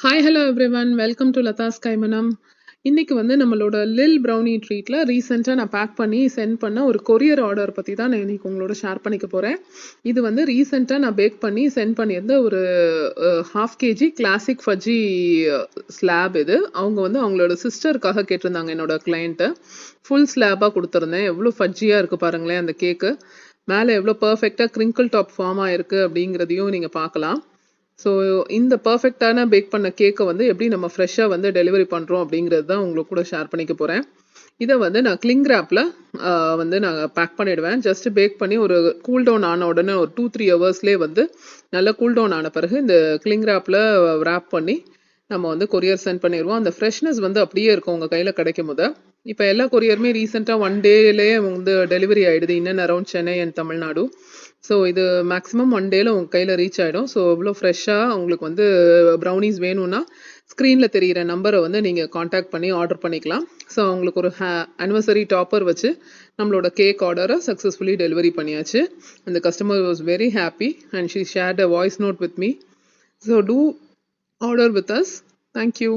Hi hello everyone, welcome to Latha's Kaimanam. இன்னைக்கு வந்து நம்மளோட லில் ப்ரௌனி ட்ரீட்ல ரீசெண்டாக நான் பேக் பண்ணி சென்ட் பண்ண ஒரு கொரியர் ஆர்டர் பற்றி தான் நான் இன்னைக்கு உங்களோட ஷேர் பண்ணிக்க போகிறேன். இது வந்து ரீசெண்டாக நான் பேக் பண்ணி சென்ட் பண்ணியிருந்த ஒரு 1/2 kg கிளாசிக் ஃபஜ்ஜி ஸ்லாப். இது அவங்க வந்து அவங்களோட சிஸ்டருக்காக கேட்டிருந்தாங்க. என்னோட கிளைண்ட்டு ஃபுல் ஸ்லாபாக கொடுத்துருந்தேன். எவ்வளோ ஃபஜ்ஜியாக இருக்குது பாருங்களேன் அந்த கேக்கு. மேலே எவ்வளோ பர்ஃபெக்டாக கிரிங்கிள் டாப் ஃபார்ம் ஆயிருக்கு அப்படிங்கிறதையும் நீங்கள் பார்க்கலாம். ஸோ இந்த பர்ஃபெக்டான பேக் பண்ண கேக்கை வந்து எப்படி நம்ம ஃப்ரெஷ்ஷாக வந்து டெலிவரி பண்ணுறோம் அப்படிங்கிறது தான் உங்களுக்கு கூட ஷேர் பண்ணிக்க போகிறேன். இதை வந்து நான் கிளிங் ரேப்பில் வந்து நான் பேக் பண்ணிவிடுவேன். ஜஸ்ட் பேக் பண்ணி ஒரு கூல் டவுன் ஆன உடனே ஒரு 2-3 ஹவர்ஸ்லேயே வந்து நல்லா கூல் டவுன் ஆன பிறகு இந்த கிளிங் ரேப்பில் ரேப் பண்ணி நம்ம வந்து கொரியர் சென்ட் பண்ணிடுவோம். அந்த ஃப்ரெஷ்னஸ் வந்து அப்படியே இருக்கும் உங்கள் கையில் கிடைக்கும் போது. இப்போ எல்லா கொரியருமே ரீசெண்டாக 1 டேலேயே வந்து டெலிவரி ஆகிடுது in and around Chennai and Tamil Nadu. So இது மேக்ஸிமம் 1 டேல உங்கள் கையில் ரீச் ஆகிடும். ஸோ இவ்வளோ ஃப்ரெஷ்ஷாக உங்களுக்கு வந்து ப்ரௌனிஸ் வேணும்னா ஸ்க்ரீனில் தெரிகிற நம்பரை வந்து நீங்கள் காண்டாக்ட் பண்ணி ஆர்டர் பண்ணிக்கலாம். ஸோ அவங்களுக்கு ஒரு அனிவர்சரி டாப்பர் வச்சு நம்மளோட கேக் ஆர்டரை சக்ஸஸ்ஃபுல்லி டெலிவரி பண்ணியாச்சு. அந்த customer was very happy and she shared a voice note with me. So do order with us. Thank you.